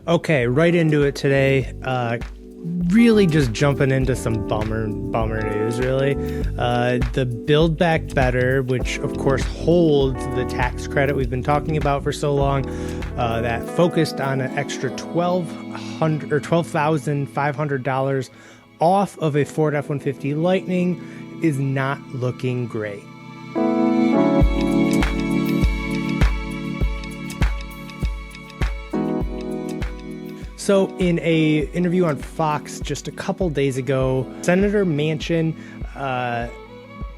Okay, right into it today. Really just jumping into some bummer news, really. The Build Back Better, which of course holds the tax credit we've been talking about for so long, that focused on an extra $12,500 off of a Ford F-150 Lightning, is not looking great. So in a interview on Fox just a couple days ago, Senator Manchin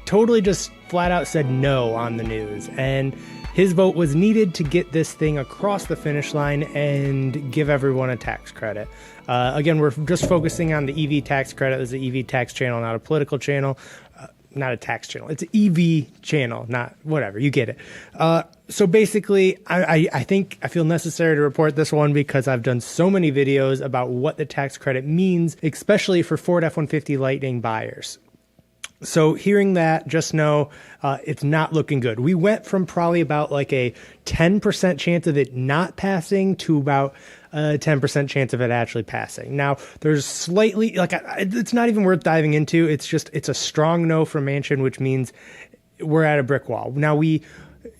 totally just flat out said no on the news. And his vote was needed to get this thing across the finish line and give everyone a tax credit. Again, we're just focusing on the EV tax credit. This is an EV tax channel, not a political channel. Not a tax channel. It's an EV channel, not whatever. You get it. So basically, I think I feel necessary to report this one because I've done so many videos about what the tax credit means, especially for Ford F-150 Lightning buyers. So hearing that, just know it's not looking good. We went from probably about like a 10% chance of it not passing to about a 10% chance of it actually passing. Now, there's slightly, it's not even worth diving into. It's a strong no from Manchin, which means we're at a brick wall. Now,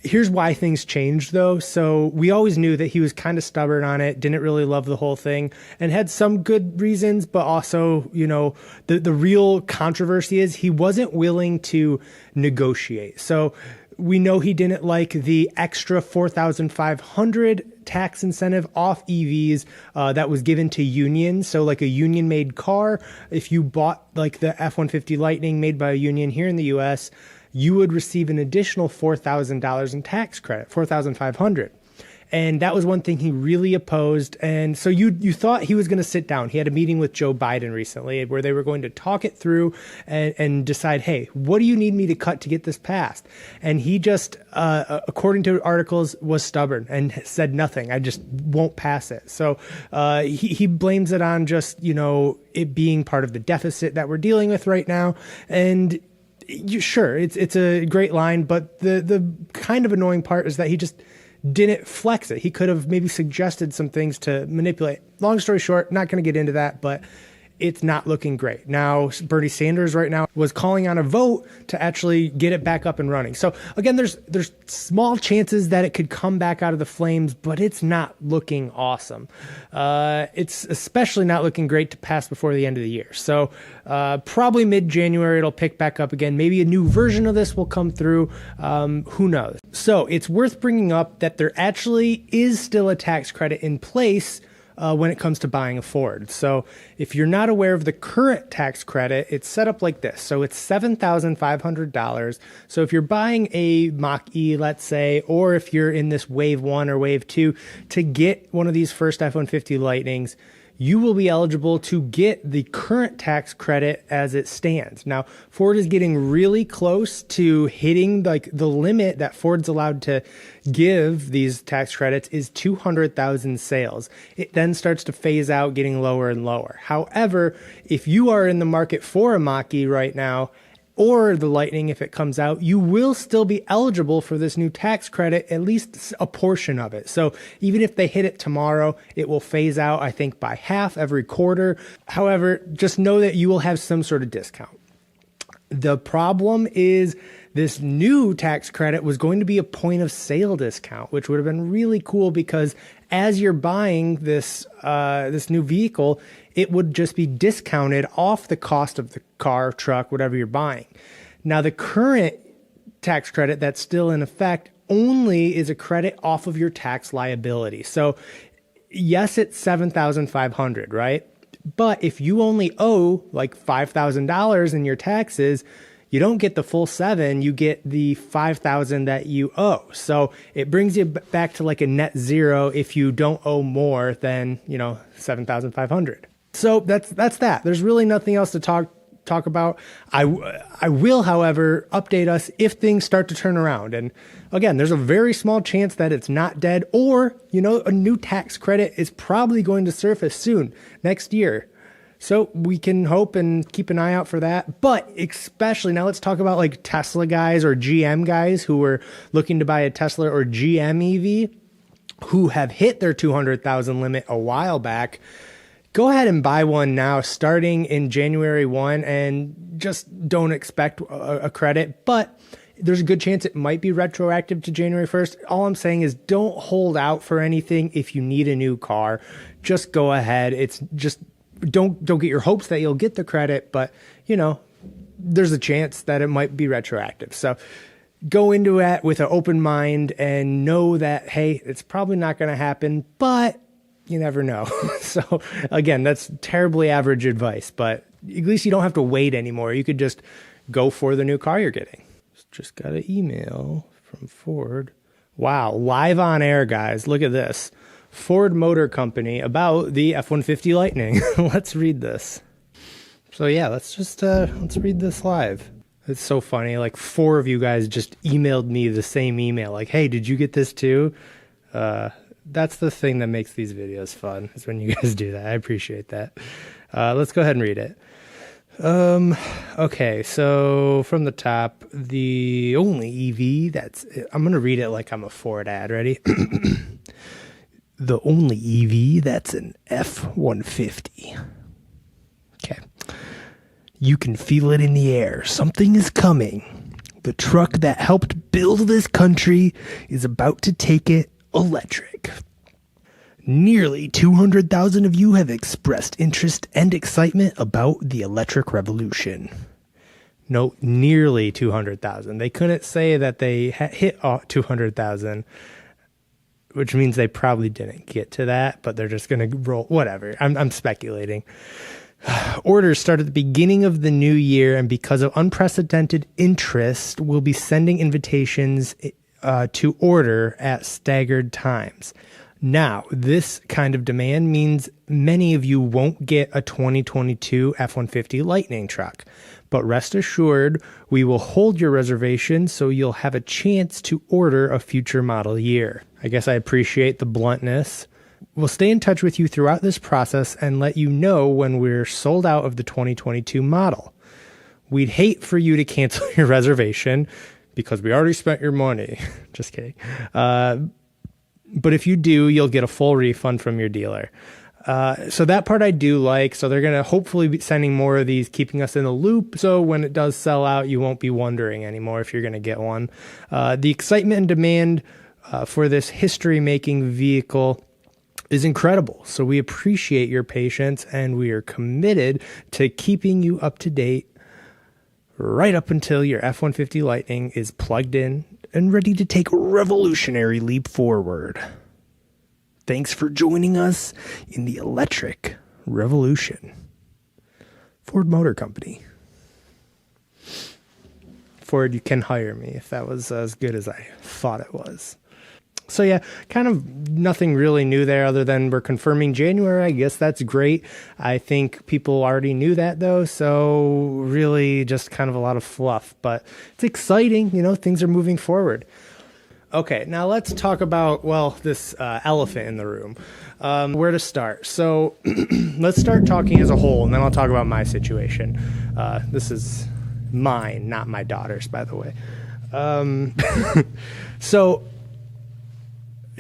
here's why things changed, though. So we always knew that he was kind of stubborn on it, didn't really love the whole thing, and had some good reasons, but also, the real controversy is he wasn't willing to negotiate. So we know he didn't like the extra $4,500 tax incentive off EVs that was given to unions. So like a union-made car, if you bought like the F-150 Lightning made by a union here in the U.S., you would receive an additional $4,000 in tax credit, $4,500. And that was one thing he really opposed. And so you thought he was going to sit down. He had a meeting with Joe Biden recently where they were going to talk it through and decide, hey, what do you need me to cut to get this passed? And he just, according to articles, was stubborn and said nothing. I just won't pass it. So he blames it on just, it being part of the deficit that we're dealing with right now. And sure, it's a great line, but the kind of annoying part is that he just didn't flex it. He could have maybe suggested some things to manipulate. Long story short, not going to get into that, but it's not looking great. Now, Bernie Sanders right now was calling on a vote to actually get it back up and running. So again, there's small chances that it could come back out of the flames, but it's not looking awesome. It's especially not looking great to pass before the end of the year. So probably mid-January, it'll pick back up again. Maybe a new version of this will come through. Who knows? So it's worth bringing up that there actually is still a tax credit in place when it comes to buying a Ford. So if you're not aware of the current tax credit, it's set up like this. So it's $7,500. So if you're buying a Mach-E, let's say, or if you're in this Wave 1 or Wave 2 to get one of these first F-150 Lightnings, you will be eligible to get the current tax credit as it stands. Now, Ford is getting really close to hitting the limit that Ford's allowed to give these tax credits is 200,000 sales. It then starts to phase out, getting lower and lower. However, if you are in the market for a Mach-E right now, or the Lightning if it comes out, you will still be eligible for this new tax credit, at least a portion of it. So even if they hit it tomorrow, it will phase out, I think, by half every quarter. However, just know that you will have some sort of discount. The problem is this new tax credit was going to be a point of sale discount, which would have been really cool because as you're buying this new vehicle, it would just be discounted off the cost of the car, truck, whatever you're buying. Now, the current tax credit that's still in effect only is a credit off of your tax liability. So yes, it's $7,500, right? But if you only owe like $5,000 in your taxes, you don't get the full $7,000, you get the $5,000 that you owe. So it brings you back to like a net zero if you don't owe more than, $7,500. So that's that. There's really nothing else to talk about. I will, however, update us if things start to turn around. And again, there's a very small chance that it's not dead, or, a new tax credit is probably going to surface soon, next year. So we can hope and keep an eye out for that. But especially now, let's talk about like Tesla guys or GM guys who were looking to buy a Tesla or GM EV. who have hit their 200,000 limit a while back, go ahead and buy one now starting in January 1 and just don't expect a credit, but there's a good chance it might be retroactive to January 1st. All I'm saying is don't hold out for anything if you need a new car. Just go ahead. It's just don't get your hopes that you'll get the credit, but you know, there's a chance that it might be retroactive. So go into it with an open mind and know that, hey, it's probably not going to happen, but you never know. So again, that's terribly average advice, but at least you don't have to wait anymore. You could just go for the new car you're getting. Just got an email from Ford. Wow, live on air, guys. Look at this. Ford Motor Company about the F-150 Lightning. Let's read this. So yeah, let's read this live. It's so funny. Like 4 of you guys just emailed me the same email. Like, hey, did you get this too? That's the thing that makes these videos fun, is when you guys do that. I appreciate that. Let's go ahead and read it. Okay, so from the top, the only EV I'm going to read it like I'm a Ford ad. Ready? The only EV that's an F-150. Okay. You can feel it in the air. Something is coming. The truck that helped build this country is about to take it electric. Nearly 200,000 of you have expressed interest and excitement about the electric revolution. No, nearly 200,000. They couldn't say that they hit 200,000, which means they probably didn't get to that, but they're just going to roll. Whatever. I'm speculating. Orders start at the beginning of the new year, and because of unprecedented interest, we'll be sending invitations to order at staggered times. Now, this kind of demand means many of you won't get a 2022 F-150 Lightning truck, but rest assured, we will hold your reservation so you'll have a chance to order a future model year. I guess I appreciate the bluntness. We'll stay in touch with you throughout this process and let you know when we're sold out of the 2022 model. We'd hate for you to cancel your reservation because we already spent your money. Just kidding. But if you do, you'll get a full refund from your dealer. So that part I do like. So they're going to hopefully be sending more of these, keeping us in the loop. So when it does sell out, you won't be wondering anymore if you're going to get one. The excitement and demand for this history-making vehicle is incredible. So we appreciate your patience, and we are committed to keeping you up to date right up until your F-150 Lightning is plugged in and ready to take a revolutionary leap forward. Thanks for joining us in the electric revolution. Ford Motor Company. Ford, you can hire me if that was as good as I thought it was. So yeah, kind of nothing really new there other than we're confirming January. I guess that's great. I think people already knew that though, so really just kind of a lot of fluff, but it's exciting. You know, things are moving forward. Okay, now let's talk about, well, this elephant in the room. Where to start? So let's start talking as a whole, and then I'll talk about my situation. This is mine, not my daughter's, by the way. So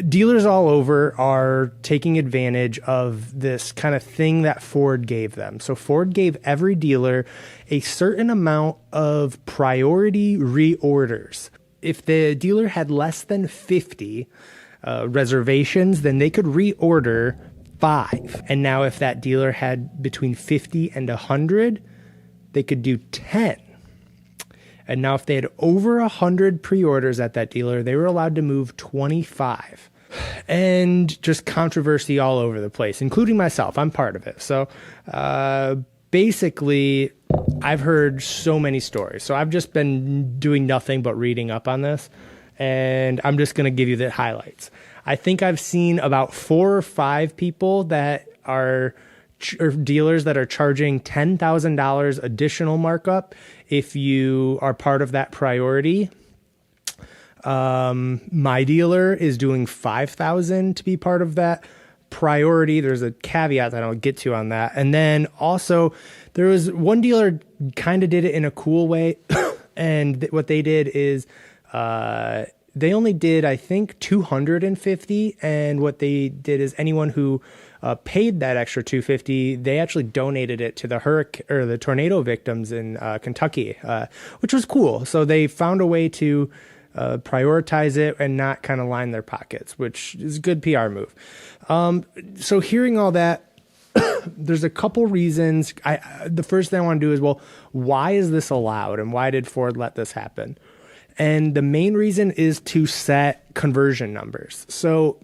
dealers all over are taking advantage of this kind of thing that Ford gave them. So Ford gave every dealer a certain amount of priority reorders. If the dealer had less than 50 reservations, then they could reorder 5. And now if that dealer had between 50 and 100, they could do 10. And now if they had over 100 pre-orders at that dealer, they were allowed to move 25. And just controversy all over the place, including myself. I'm part of it. So basically, I've heard so many stories. So I've just been doing nothing but reading up on this. And I'm just going to give you the highlights. I think I've seen about 4 or 5 people that are or dealers that are charging $10,000 additional markup if you are part of that priority. My dealer is doing $5,000 to be part of that priority. There's a caveat that I'll get to on that. And then also there was one dealer kind of did it in a cool way. And what they did is, they only did, I think, 250. And what they did is anyone who paid that extra 250, they actually donated it to the hurricane or the tornado victims in Kentucky, which was cool. So they found a way to prioritize it and not kind of line their pockets, which is a good PR move. So hearing all that, there's a couple reasons. The first thing I want to do is, well, why is this allowed and why did Ford let this happen? And the main reason is to set conversion numbers. So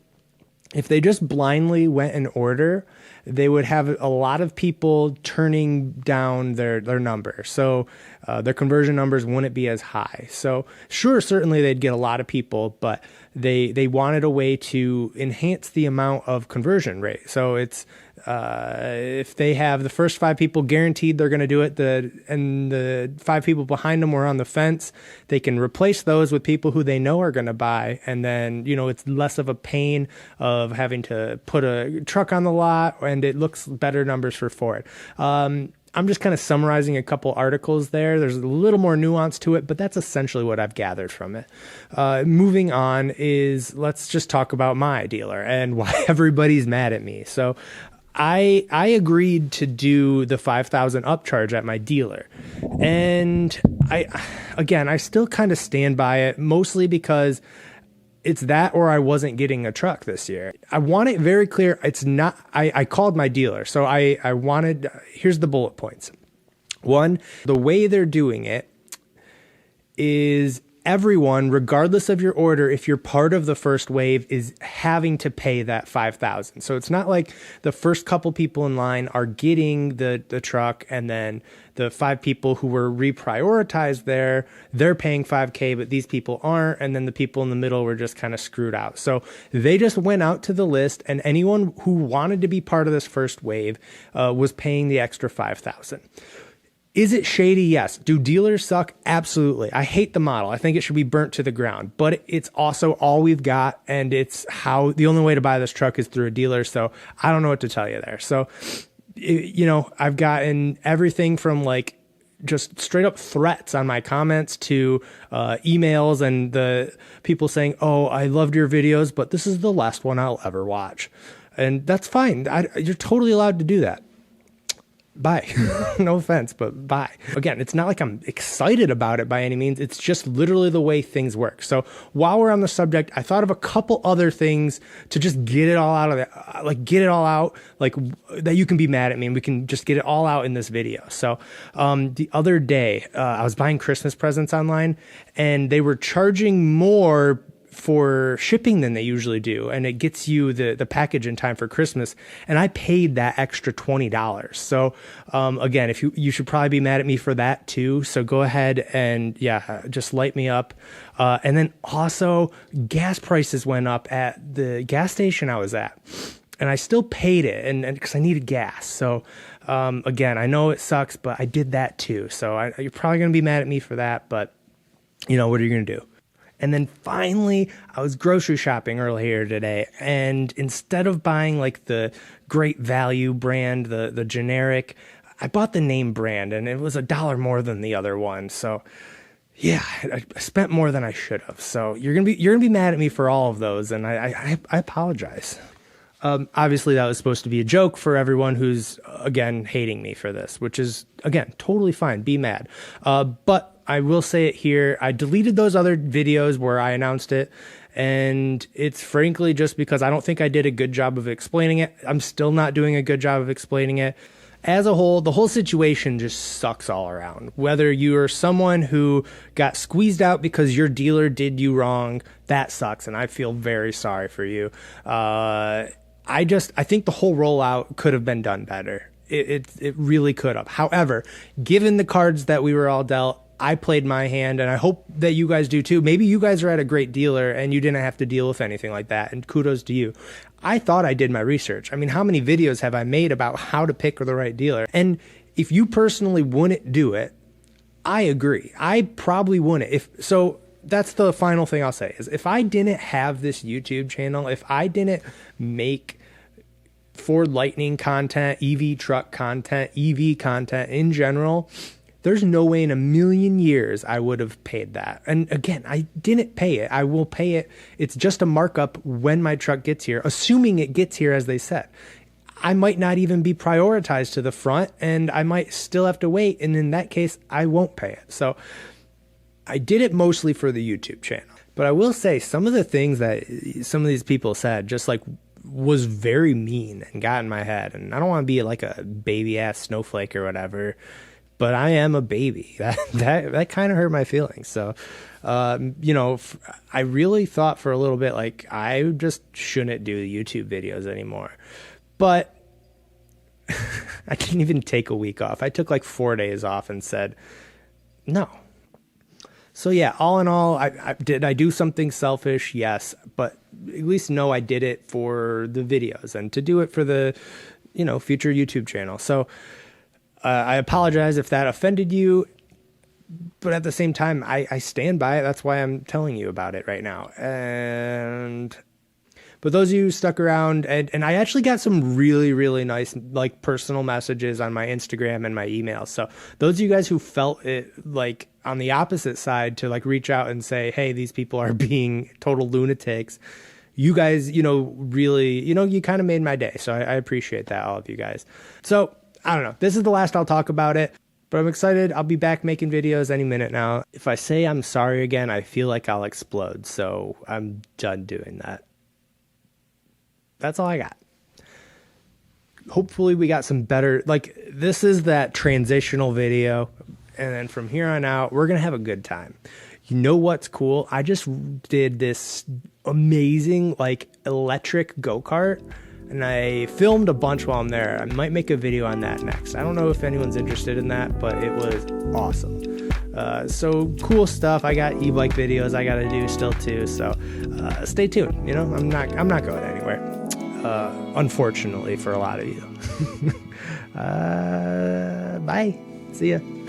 if they just blindly went in order, they would have a lot of people turning down their number. So their conversion numbers wouldn't be as high. So sure, certainly they'd get a lot of people, but they wanted a way to enhance the amount of conversion rate. So it's if they have the first 5 people guaranteed they're going to do it, and the 5 people behind them were on the fence, they can replace those with people who they know are going to buy. And then, it's less of a pain of having to put a truck on the lot, and it looks better numbers for Ford. I'm just kind of summarizing a couple articles there. There's a little more nuance to it, but that's essentially what I've gathered from it. Moving on is, let's just talk about my dealer and why everybody's mad at me. So I agreed to do the $5,000 upcharge at my dealer. And I still kind of stand by it, mostly because it's that or I wasn't getting a truck this year. I want it very clear. It's not, I called my dealer. So I wanted, here's the bullet points. 1, the way they're doing it is everyone, regardless of your order, if you're part of the first wave, is having to pay that $5,000. So it's not like the first couple people in line are getting the truck, and then the 5 people who were reprioritized there, they're paying $5,000, but these people aren't, and then the people in the middle were just kind of screwed out. So they just went out to the list, and anyone who wanted to be part of this first wave was paying the extra $5,000. Is it shady? Yes. Do dealers suck? Absolutely. I hate the model. I think it should be burnt to the ground, but it's also all we've got. And it's how the only way to buy this truck is through a dealer. So I don't know what to tell you there. So, I've gotten everything from like just straight up threats on my comments to emails and the people saying, "Oh, I loved your videos, but this is the last one I'll ever watch." And that's fine. You're totally allowed to do that. Bye. No offense, but bye. Again, it's not like I'm excited about it by any means. It's just literally the way things work. So while we're on the subject, I thought of a couple other things to just get it all out of that you can be mad at me and we can just get it all out in this video. So the other day, I was buying Christmas presents online and they were charging more for shipping than they usually do, and it gets you the package in time for Christmas, and I paid that extra $20. So again, if you should probably be mad at me for that too, so go ahead and just light me up. And then also gas prices went up at the gas station I was at, and I still paid it, and because I needed gas. So again, I know it sucks, but I did that too. So you're probably gonna be mad at me for that, but what are you gonna do? And then finally, I was grocery shopping earlier today, and instead of buying like the Great Value brand, the generic, I bought the name brand, and it was $1 more than the other one. So yeah, I spent more than I should have. So you're gonna be mad at me for all of those, and I apologize. Obviously, that was supposed to be a joke for everyone who's, again, hating me for this, which is, again, totally fine. Be mad. But I will say it here. I deleted those other videos where I announced it, and it's frankly just because I don't think I did a good job of explaining it. I'm still not doing a good job of explaining it. As a whole, the whole situation just sucks all around. Whether you are someone who got squeezed out because your dealer did you wrong, that sucks, and I feel very sorry for you. I think the whole rollout could have been done better. It really could have. However, given the cards that we were all dealt, I played my hand, and I hope that you guys do too. Maybe you guys are at a great dealer and you didn't have to deal with anything like that, and kudos to you. I thought I did my research. I mean, how many videos have I made about how to pick the right dealer? And if you personally wouldn't do it, I agree. I probably wouldn't. So that's the final thing I'll say is if I didn't have this YouTube channel, if I didn't make Ford Lightning content, EV truck content, EV content in general, There's no way in a million years I would have paid that. And again, I didn't pay it. I will pay it. It's just a markup when my truck gets here, assuming it gets here as they said. I might not even be prioritized to the front, and I might still have to wait. And in that case, I won't pay it. So I did it mostly for the YouTube channel. But I will say some of the things that some of these people said just like was very mean and got in my head. And I don't want to be like a baby ass snowflake or whatever, but I am a baby. That kind of hurt my feelings. So, you know, I really thought for a little bit like I just shouldn't do YouTube videos anymore. But I didn't even take a week off. I took like 4 days off and said, no. So yeah, all in all, did I do something selfish? Yes. But at least know I did it for the videos and to do it for the, you know, future YouTube channel. So I apologize if that offended you. But at the same time, I stand by it. That's why I'm telling you about it right now. But those of you who stuck around, and I actually got some really, really nice, like, personal messages on my Instagram and my email. So those of you guys who felt it, like, on the opposite side to, like, reach out and say, hey, these people are being total lunatics, you guys, you know, really, you know, you kind of made my day. So I appreciate that, all of you guys. So, I don't know. This is the last I'll talk about it. But I'm excited. I'll be back making videos any minute now. If I say I'm sorry again, I feel like I'll explode. So I'm done doing that. That's all I got. Hopefully we got some better, like, this is that transitional video. And then from here on out, we're going to have a good time. You know what's cool? I just did this amazing, like, electric go-kart. And I filmed a bunch while I'm there. I might make a video on that next. I don't know if anyone's interested in that, but it was awesome. So cool stuff. I got e-bike videos I got to do still too. So stay tuned. You know, I'm not going anywhere. Unfortunately for a lot of you. Bye. See ya.